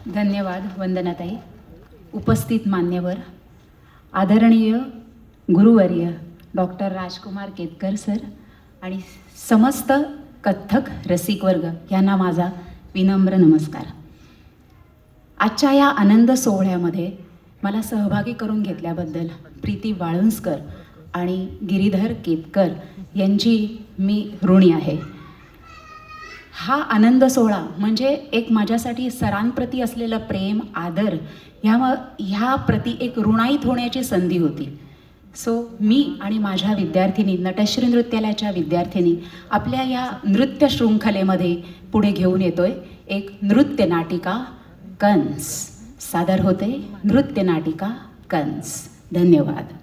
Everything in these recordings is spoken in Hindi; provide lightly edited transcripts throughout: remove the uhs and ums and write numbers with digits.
धन्यवाद वंदनाताई. उपस्थित मान्यवर, आदरणीय गुरुवर्य डॉक्टर राजकुमार केतकर सर आणि समस्त कथ्थक रसिक वर्ग यांना माझा विनम्र नमस्कार. आजच्या या आनंद सोहळ्यामध्ये मला सहभागी करून घेतल्याबद्दल प्रीती वाळुंजकर आणि गिरीधर केतकर यांची मी ऋणी आहे. हा आनंद सोहळा म्हणजे एक माझ्यासाठी सरांप्रती असलेलं प्रेम, आदर ह्या प्रती एक ऋणाईत होण्याची संधी होती. सो मी आणि माझ्या विद्यार्थिनी, नटश्री नृत्यालयाच्या विद्यार्थिनी आपल्या या नृत्य शृंखलेमध्ये पुढे घेऊन येतोय एक नृत्य नाटिका कंस. सादर होते नृत्य नाटिका कंस. धन्यवाद.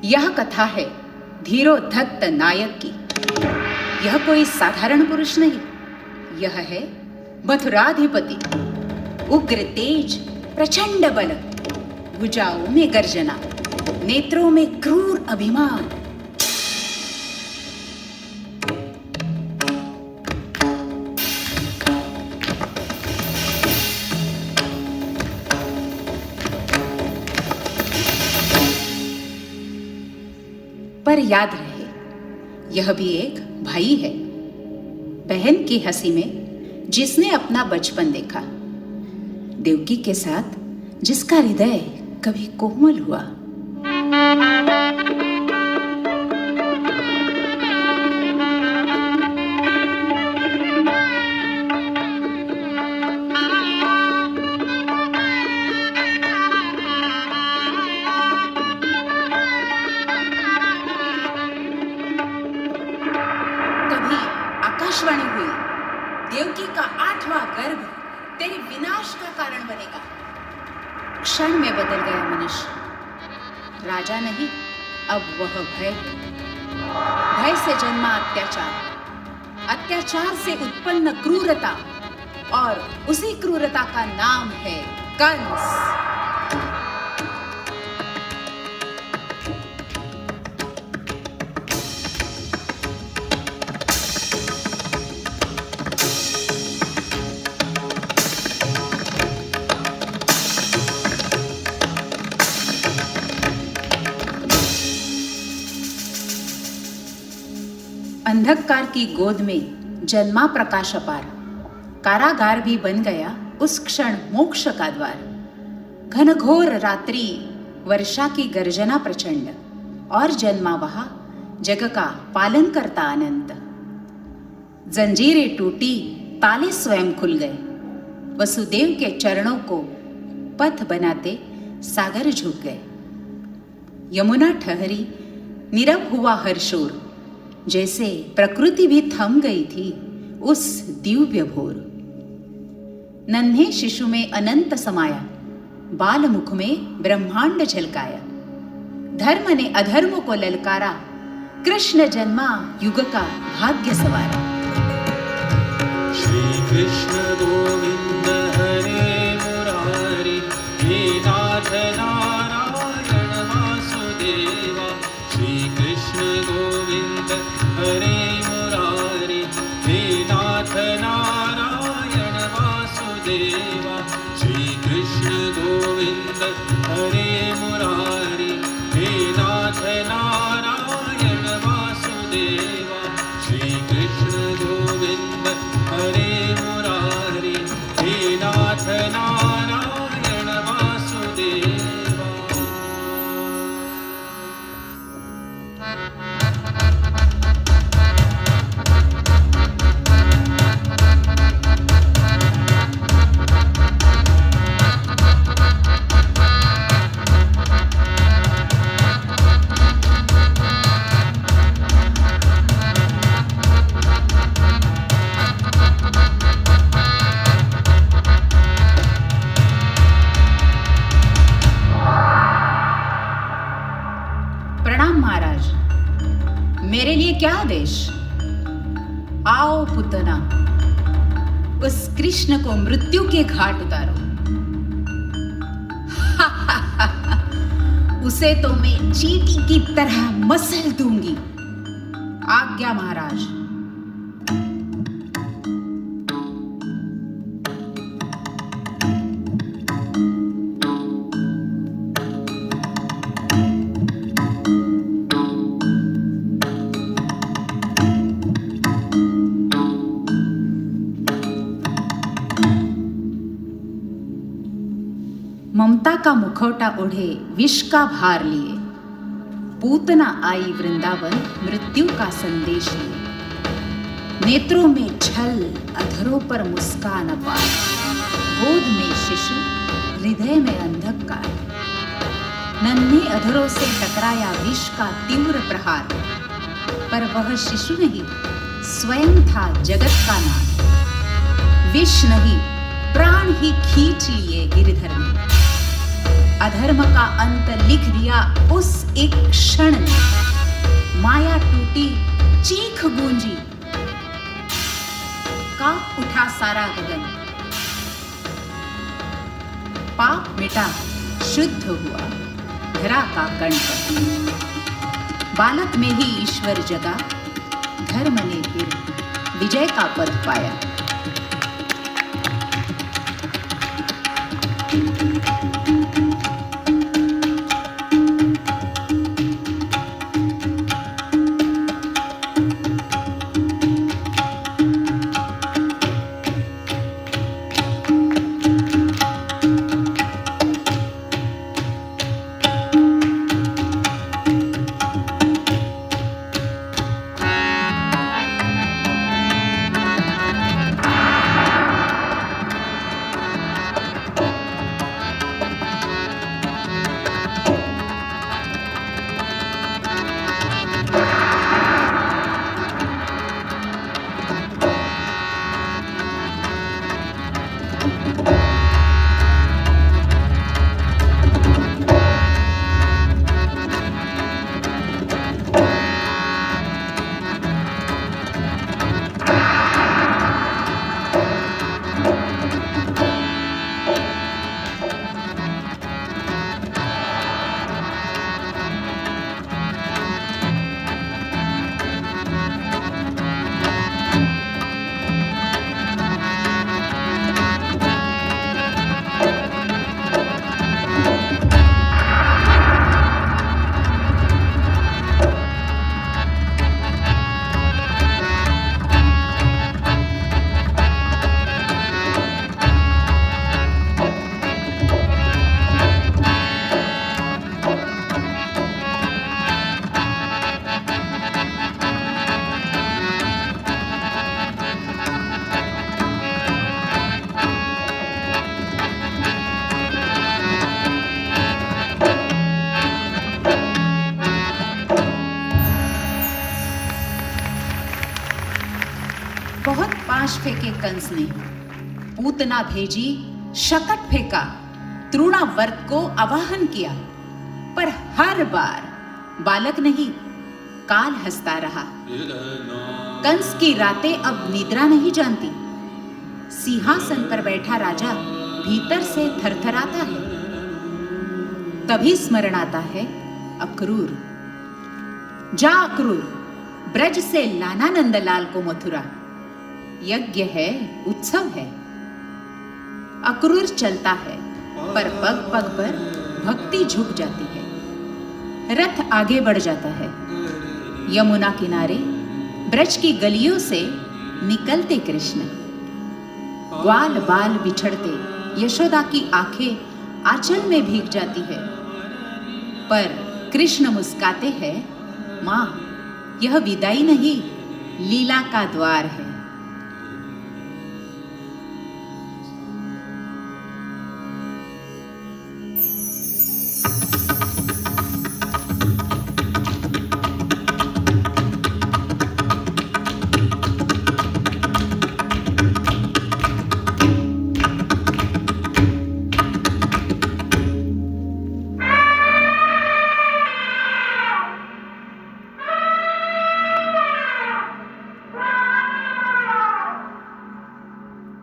यह कथा है धीरोद्धत नायक की. यह कोई साधारण पुरुष नहीं, यह है मथुराधिपति. उग्र तेज, प्रचंड बल, भुजाओं में गर्जना, नेत्रों में क्रूर अभिमान. पर याद रहे, यह भी एक भाई है. बहन की हंसी में जिसने अपना बचपन देखा, देवकी के साथ जिसका हृदय कभी कोमल हुआ. आकाशवाणी हुई, देवकी का 8वां गर्भ तेरे विनाश का कारण बनेगा. क्षण में बदल गया मनुष्य. राजा नहीं, अब वह भय है. भय से जन्मा अत्याचार, अत्याचार से उत्पन्न क्रूरता, और उसी क्रूरता का नाम है कंस. अंधकार की गोद में जन्मा प्रकाश अपार. कारागार भी बन गया उस क्षण मोक्ष का द्वार. घनघोर रात्रि, वर्षा की गर्जना प्रचंड, और जन्मा वहां जग का पालन करता अनंत. जंजीरें टूटी, ताले स्वयं खुल गए. वसुदेव के चरणों को पथ बनाते सागर झुक गए. यमुना ठहरी, नीरव हुआ हर शोर, जैसे प्रकृति भी थम गई थी उस दिव्य भोर. नन्हे शिशु में अनंत समाया, बाल मुख में ब्रह्मांड झलकाया. धर्म ने अधर्म को ललकारा, कृष्ण जन्मा युग का भाग्य सवारा. श्री कृष्ण गोविंद हरे मुरारी, हे नाथ नारायण वासुदेवा. श्री कृष्ण गोविंद हरे मुरारी, हे नाथ नारायण वासुदेवा. श्री कृष्ण गोविंद हरे मुरारी, हे नाथ नारायण वासुदेवा. श्री कृष्ण गोविंद हरे मुरारी, हे क्या आदेश? आओ पुतना, उस कृष्ण को मृत्यु के घाट उतारो। उसे तो मैं चींटी की तरह मसल दूंगी। आज्ञा महाराज। ममता का मुखौटा ओढ़े विष का भार लिए पूतना आई वृंदावन मृत्यु का संदेश लिए। नेत्रों में छल, अधरों पर मुस्कान अपार, गोद में शिशु, हृदय में अंधकार। नन्हे अधरों से टकराया विष का तीव्र प्रहार, पर वह शिशु नहीं, स्वयं था जगत का नाथ। विष नहीं, प्राण ही खींच लिए गिरधर ने। अधर्म का अंत लिख दिया उस एक क्षण में। माया टूटी, चीख गूंजी, कांप उठा सारा गगन। पाप मिटा, शुद्ध हुआ धरा का कंठ। बालक में ही ईश्वर जगा, धर्म ने फिर विजय का पद पाया। बहुत पाश फेंके कंस ने, पूतना भेजी, शकट फेंका, तृणावर्त को आवाहन किया, पर हर बार बालक नहीं, काल हंसता रहा। कंस की रातें अब निद्रा नहीं जानती। सिंहासन पर बैठा राजा भीतर से थरथराता है। तभी स्मरण आता है अक्रूर। जा अक्रूर, ब्रज से लाना नंदलाल को मथुरा। यज्ञ है, उत्सव है। अक्रूर चलता है, पर पग पग पर भक्ति झुक जाती है। रथ आगे बढ़ जाता है। यमुना किनारे ब्रज की गलियों से निकलते कृष्ण। ग्वाल बाल बिछड़ते, यशोदा की आंखें आंचल में भीग जाती है। पर कृष्ण मुस्काते हैं, मां, यह विदाई नहीं, लीला का द्वार है।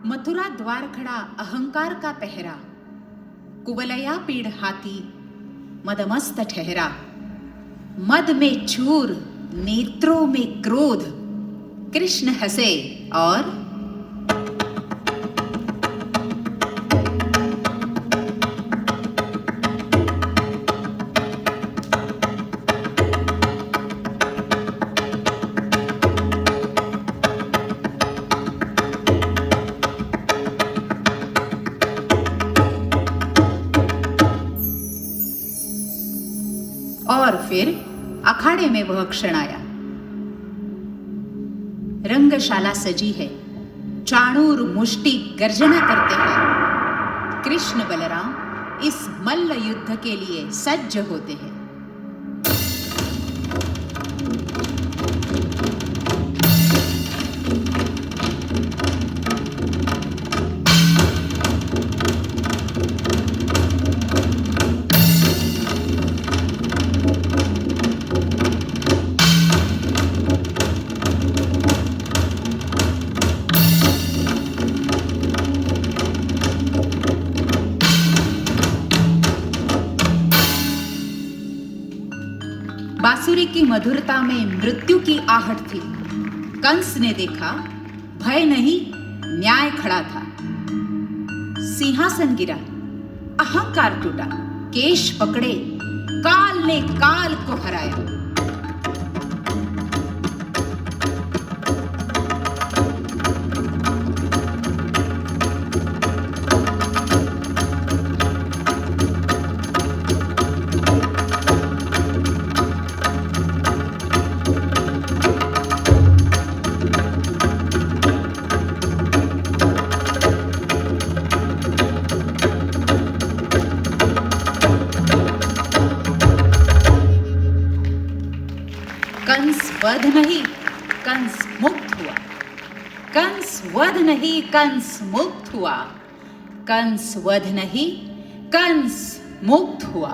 मथुरा द्वार खड़ा अहंकार का पहरा, कुवलया पीड़ हाथी मदमस्त ठहरा। मद में चूर नेत्रों में क्रोध, कृष्ण हंसे और फिर अखाड़े में वह क्षण आया। रंगशाला सजी है, चाणूर मुष्टि गर्जना करते हैं। कृष्ण बलराम इस मल्ल युद्ध के लिए सज्ज होते हैं। बांसुरी की मधुरता में मृत्यु की आहट थी। कंस ने देखा, भय नहीं न्याय खड़ा था। सिंहासन गिरा, अहंकार टूटा, केश पकड़े, काल ने काल को हराया। कंस वध नहीं, कंस मुक्त हुआ। कंस वध नहीं, कंस मुक्त हुआ। कंस वध नहीं, कंस मुक्त हुआ।